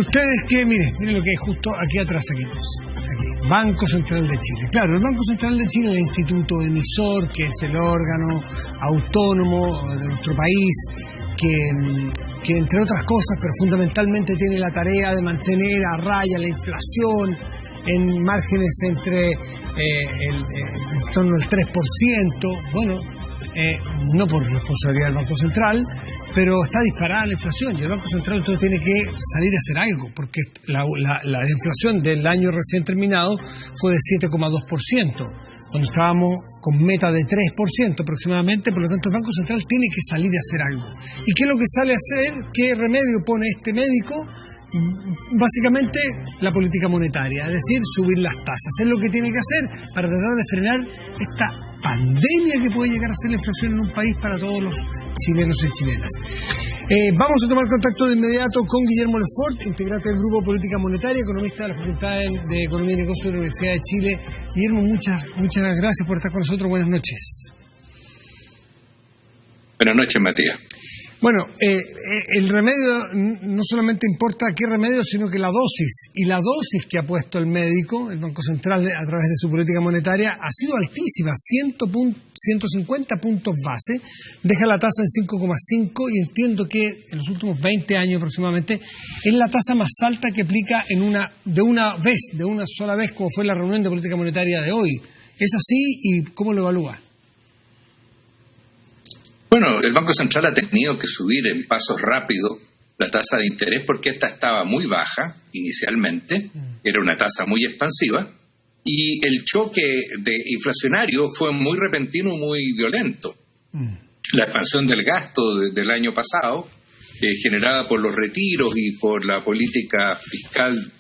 ustedes que, miren lo que hay justo aquí atrás, aquí, Banco Central de Chile. Claro, el Banco Central de Chile es el instituto emisor, que es el órgano autónomo de nuestro país, que entre otras cosas, pero fundamentalmente tiene la tarea de mantener a raya la inflación en márgenes entre en torno al 3%, bueno, no por responsabilidad del Banco Central, pero está disparada la inflación y el Banco Central entonces tiene que salir a hacer algo, porque la inflación del año recién terminado fue de 7,2%, cuando estábamos con meta de 3% aproximadamente. Por lo tanto el Banco Central tiene que salir a hacer algo. ¿Y qué es lo que sale a hacer? ¿Qué remedio pone este médico? Básicamente la política monetaria, es decir, subir las tasas. Es lo que tiene que hacer para tratar de frenar esta pandemia que puede llegar a ser la inflación en un país para todos los chilenos y chilenas. Vamos a tomar contacto de inmediato con Guillermo Lefort, integrante del Grupo Política Monetaria, economista de la Facultad de Economía y Negocios de la Universidad de Chile. Guillermo, muchas gracias por estar con nosotros. Buenas noches. Buenas noches, Matías. Bueno, el remedio no solamente importa qué remedio, sino que la dosis. Y la dosis que ha puesto el médico, el Banco Central, a través de su política monetaria, ha sido altísima, 150 puntos base, deja la tasa en 5,5 y entiendo que en los últimos 20 años aproximadamente es la tasa más alta que aplica de una sola vez, como fue la reunión de política monetaria de hoy. ¿Es así y cómo lo evalúa? Bueno, el Banco Central ha tenido que subir en pasos rápidos la tasa de interés porque esta estaba muy baja inicialmente, era una tasa muy expansiva, y el choque inflacionario fue muy repentino, muy violento. La expansión del gasto del año pasado, generada por los retiros y por la política fiscal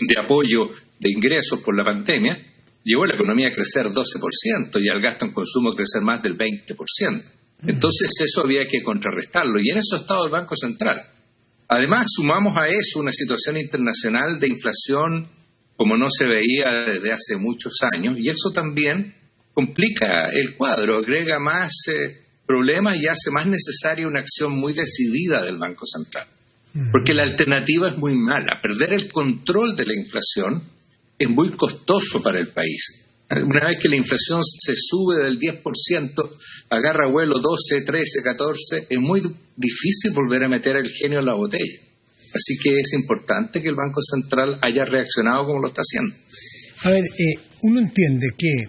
de apoyo de ingresos por la pandemia, llevó a la economía a crecer 12% y al gasto en consumo a crecer más del 20%. Entonces eso había que contrarrestarlo y en eso ha estado el Banco Central. Además, sumamos a eso una situación internacional de inflación como no se veía desde hace muchos años, y eso también complica el cuadro, agrega más problemas y hace más necesaria una acción muy decidida del Banco Central. Porque la alternativa es muy mala. Perder el control de la inflación es muy costoso para el país. Una vez que la inflación se sube del 10%, agarra vuelo 12, 13, 14, es muy difícil volver a meter el genio en la botella. Así que es importante que el Banco Central haya reaccionado como lo está haciendo. A ver, uno entiende que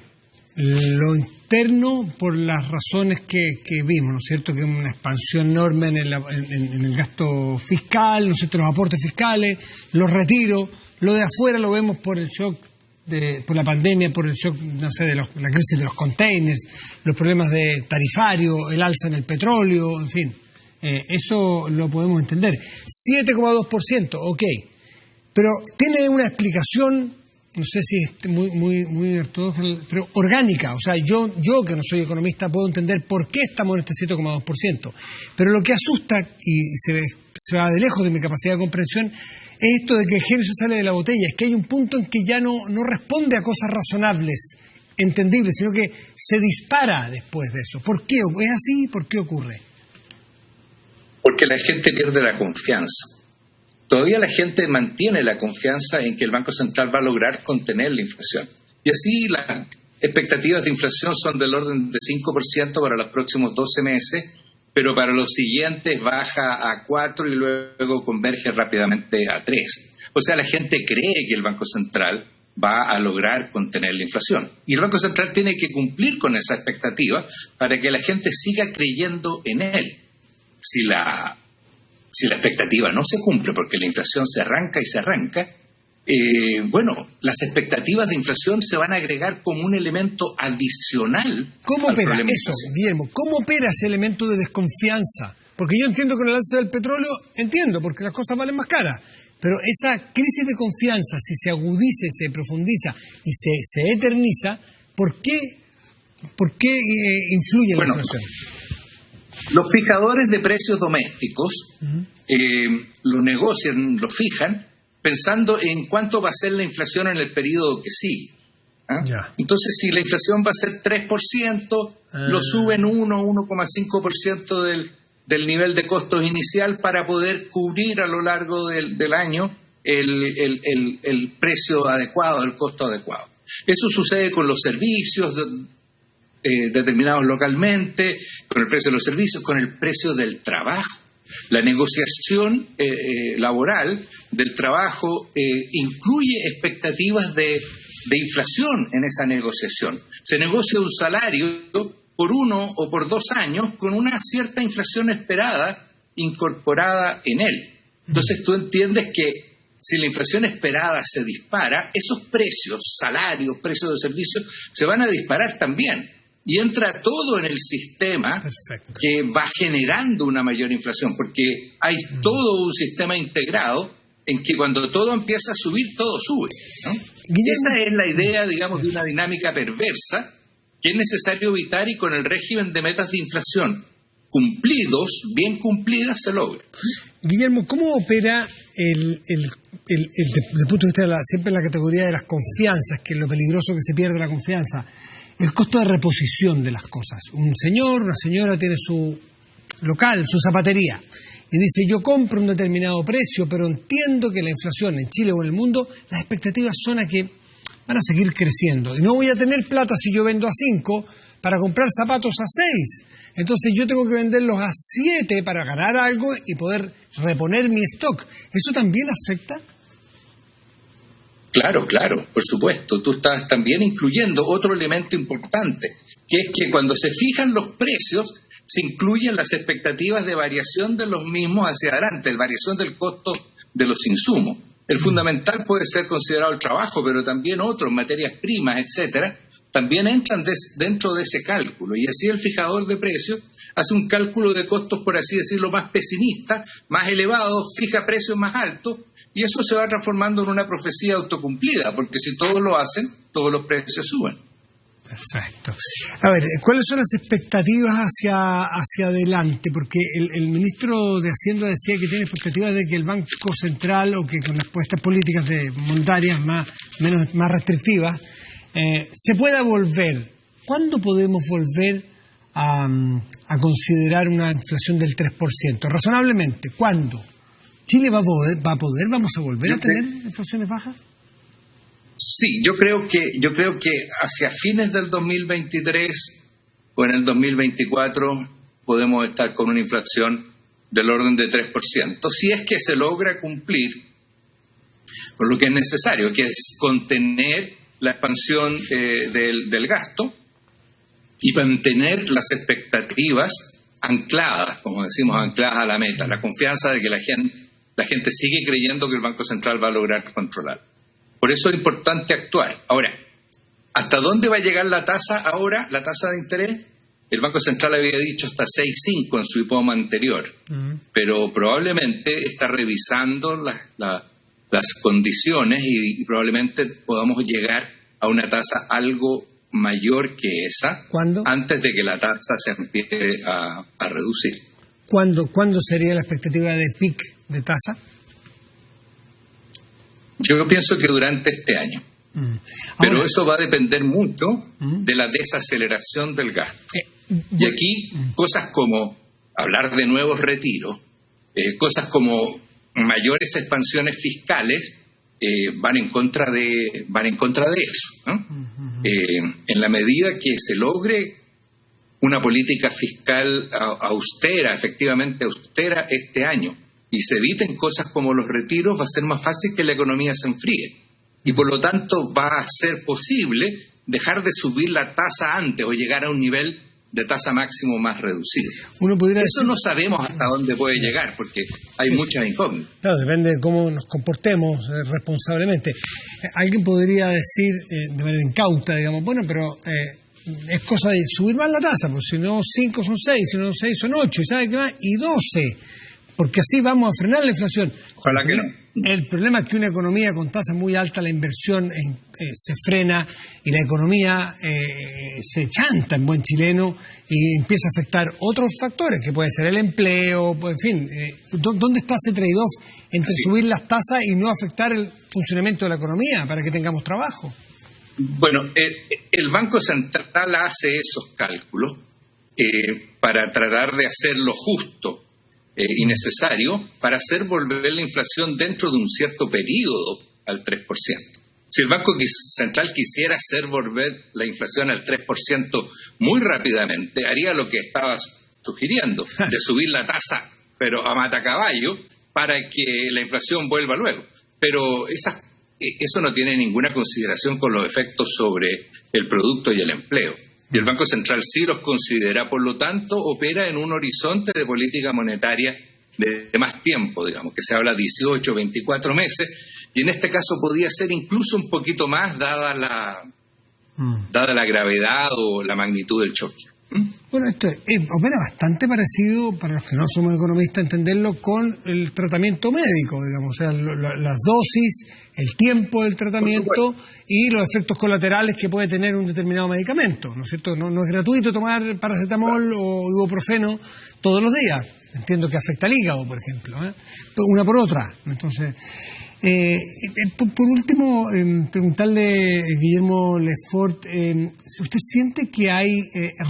lo interno, por las razones que vimos, ¿no es cierto?, que una expansión enorme en el gasto fiscal, ¿no es cierto?, los aportes fiscales, los retiros, lo de afuera lo vemos por el shock por la pandemia, por el shock, no sé, de la crisis de los containers, los problemas de tarifario, el alza en el petróleo, en fin, eso lo podemos entender. 7,2%, ok, pero tiene una explicación, no sé si es muy ortodoxa, pero orgánica. O sea, yo que no soy economista puedo entender por qué estamos en este 7,2%, pero lo que asusta y se va de lejos de mi capacidad de comprensión es esto de que el genio se sale de la botella, es que hay un punto en que ya no responde a cosas razonables, entendibles, sino que se dispara después de eso. ¿Por qué? ¿Es así? ¿Por qué ocurre? Porque la gente pierde la confianza. Todavía la gente mantiene la confianza en que el Banco Central va a lograr contener la inflación. Y así las expectativas de inflación son del orden de 5% para los próximos 12 meses, pero para los siguientes baja a 4 y luego converge rápidamente a 3. O sea, la gente cree que el Banco Central va a lograr contener la inflación. Y el Banco Central tiene que cumplir con esa expectativa para que la gente siga creyendo en él. Si la expectativa no se cumple, porque la inflación se arranca, las expectativas de inflación se van a agregar como un elemento adicional. ¿Cómo opera eso, Guillermo? ¿Cómo opera ese elemento de desconfianza? Porque yo entiendo con el alza del petróleo, porque las cosas valen más caras, pero esa crisis de confianza, si se agudiza, se profundiza y se eterniza, ¿por qué influye la inflación? Los fijadores de precios domésticos lo negocian, lo fijan, pensando en cuánto va a ser la inflación en el periodo que sigue. Entonces, si la inflación va a ser 3%, lo suben 1,5% del nivel de costos inicial para poder cubrir a lo largo del año el precio adecuado, el costo adecuado. Eso sucede con los servicios determinados localmente, con el precio de los servicios, con el precio del trabajo. La negociación laboral del trabajo incluye expectativas de inflación en esa negociación. Se negocia un salario por 1 o por 2 años con una cierta inflación esperada incorporada en él. Entonces tú entiendes que si la inflación esperada se dispara, esos precios, salarios, precios de servicios, se van a disparar también. Y entra todo en el sistema. Perfecto. Que va generando una mayor inflación, porque hay todo un sistema integrado en que cuando todo empieza a subir, todo sube, ¿no? Esa es la idea, digamos, de una dinámica perversa que es necesario evitar, y con el régimen de metas de inflación cumplidos, bien cumplidas, se logra. Guillermo, ¿cómo opera desde el punto de vista siempre en la categoría de las confianzas, que es lo peligroso que se pierde la confianza, el costo de reposición de las cosas? Un señor, una señora tiene su local, su zapatería, y dice: yo compro un determinado precio, pero entiendo que la inflación en Chile o en el mundo, las expectativas son a que van a seguir creciendo, y no voy a tener plata si yo vendo a 5 para comprar zapatos a 6. Entonces yo tengo que venderlos a 7 para ganar algo y poder reponer mi stock. ¿Eso también afecta? Claro, por supuesto. Tú estás también incluyendo otro elemento importante, que es que cuando se fijan los precios, se incluyen las expectativas de variación de los mismos hacia adelante, la variación del costo de los insumos. El fundamental puede ser considerado el trabajo, pero también otros, materias primas, etcétera, también entran dentro de ese cálculo. Y así el fijador de precios hace un cálculo de costos, por así decirlo, más pesimista, más elevado, fija precios más altos, y eso se va transformando en una profecía autocumplida, porque si todos lo hacen, todos los precios suben. Perfecto. A ver, ¿cuáles son las expectativas hacia adelante? Porque el ministro de Hacienda decía que tiene expectativas de que el Banco Central, o que con las puestas políticas monetarias más restrictivas, se pueda volver. ¿Cuándo podemos volver a considerar una inflación del 3%? Razonablemente, ¿cuándo? ¿Chile va a poder, vamos a volver a tener inflaciones bajas? Sí, yo creo que hacia fines del 2023 o en el 2024 podemos estar con una inflación del orden de 3%, si es que se logra cumplir con lo que es necesario, que es contener la expansión del gasto y mantener las expectativas ancladas, como decimos, ancladas a la meta, la confianza de que la gente sigue creyendo que el Banco Central va a lograr controlar. Por eso es importante actuar. Ahora, ¿hasta dónde va a llegar la tasa ahora, la tasa de interés? El Banco Central había dicho hasta 6,5 en su IPOM anterior, pero probablemente está revisando las condiciones y probablemente podamos llegar a una tasa algo mayor que esa. ¿Cuándo? Antes de que la tasa se empiece a reducir. ¿Cuándo sería la expectativa de pic de tasa? Yo pienso que durante este año. Pero eso va a depender mucho de la desaceleración del gasto. Y aquí cosas como hablar de nuevos retiros, cosas como mayores expansiones fiscales van en contra de eso, ¿no? En la medida que se logre una política fiscal austera, efectivamente austera este año, y se eviten cosas como los retiros, va a ser más fácil que la economía se enfríe. Y por lo tanto va a ser posible dejar de subir la tasa antes o llegar a un nivel de tasa máximo más reducido. Eso no sabemos hasta dónde puede llegar, porque hay muchas incógnitas. Claro, depende de cómo nos comportemos responsablemente. Alguien podría decir de manera incauta, digamos, bueno, pero es cosa de subir más la tasa, pues si no 5 son 6, si no 6 son 8, y ¿sabe qué más? Y 12. Porque así vamos a frenar la inflación. Ojalá que no. El problema es que una economía con tasa muy alta, la inversión se frena y la economía se chanta en buen chileno y empieza a afectar otros factores, que puede ser el empleo, en fin. ¿Dónde está ese trade-off entre subir las tasas y no afectar el funcionamiento de la economía para que tengamos trabajo? Bueno, el Banco Central hace esos cálculos para tratar de hacer lo justo y necesario para hacer volver la inflación dentro de un cierto periodo al 3%. Si el Banco Central quisiera hacer volver la inflación al 3% muy rápidamente, haría lo que estaba sugiriendo, de subir la tasa, pero a matacaballo, para que la inflación vuelva luego. Pero eso no tiene ninguna consideración con los efectos sobre el producto y el empleo. Y el Banco Central sí los considera, por lo tanto, opera en un horizonte de política monetaria de más tiempo, digamos, que se habla 18, 24 meses, y en este caso podía ser incluso un poquito más, dada la gravedad o la magnitud del choque. Bueno, esto opera bastante parecido, para los que no somos economistas, entenderlo con el tratamiento médico, digamos, o sea, las dosis, el tiempo del tratamiento y los efectos colaterales que puede tener un determinado medicamento, ¿no es cierto? No es gratuito tomar paracetamol o ibuprofeno todos los días. Entiendo que afecta al hígado, por ejemplo, una por otra. Entonces, por último, preguntarle, Guillermo Lefort, si usted siente que hay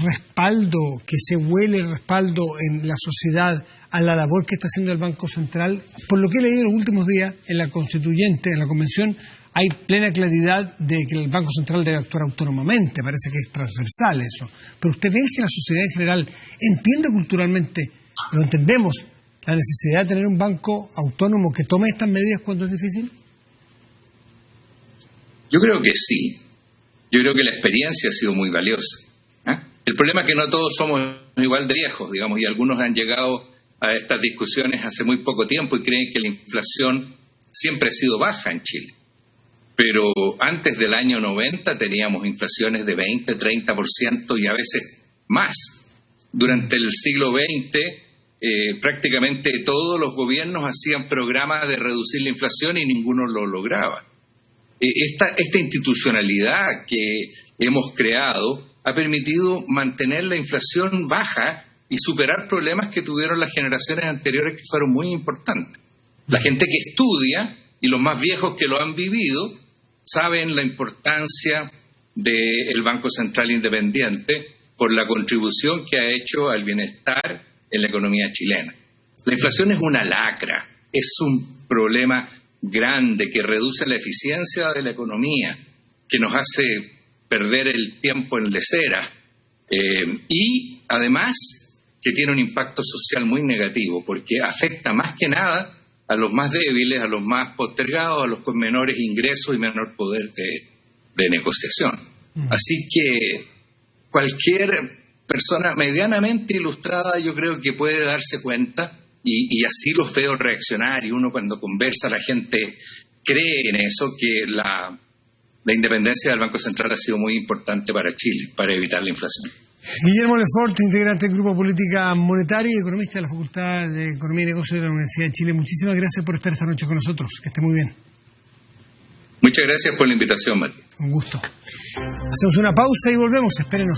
respaldo, que se huele respaldo en la sociedad a la labor que está haciendo el Banco Central. Por lo que he leído en los últimos días, en la Constituyente, en la Convención, hay plena claridad de que el Banco Central debe actuar autónomamente, parece que es transversal eso. Pero usted ve que la sociedad en general entiende culturalmente, lo entendemos, la necesidad de tener un banco autónomo que tome estas medidas cuando es difícil. Yo creo que sí. Yo creo que la experiencia ha sido muy valiosa. El problema es que no todos somos igual de viejos, digamos, y algunos han llegado a estas discusiones hace muy poco tiempo y creen que la inflación siempre ha sido baja en Chile. Pero antes del año 90 teníamos inflaciones de 20, 30% y a veces más. Durante el siglo XX prácticamente todos los gobiernos hacían programas de reducir la inflación y ninguno lo lograba. Esta institucionalidad que hemos creado ha permitido mantener la inflación baja y superar problemas que tuvieron las generaciones anteriores que fueron muy importantes. La gente que estudia y los más viejos que lo han vivido saben la importancia del Banco Central Independiente por la contribución que ha hecho al bienestar en la economía chilena. La inflación es una lacra, es un problema grande que reduce la eficiencia de la economía, que nos hace perder el tiempo en leceras y además que tiene un impacto social muy negativo porque afecta más que nada a los más débiles, a los más postergados, a los con menores ingresos y menor poder de negociación. Así que cualquier persona medianamente ilustrada yo creo que puede darse cuenta y así los veo reaccionar, y uno cuando conversa la gente cree en eso, que la independencia del Banco Central ha sido muy importante para Chile, para evitar la inflación. Guillermo Lefort, integrante del Grupo Política Monetaria y economista de la Facultad de Economía y Negocios de la Universidad de Chile. Muchísimas gracias por estar esta noche con nosotros. Que esté muy bien. Muchas gracias por la invitación, Mati. Un gusto. Hacemos una pausa y volvemos. Espérenos.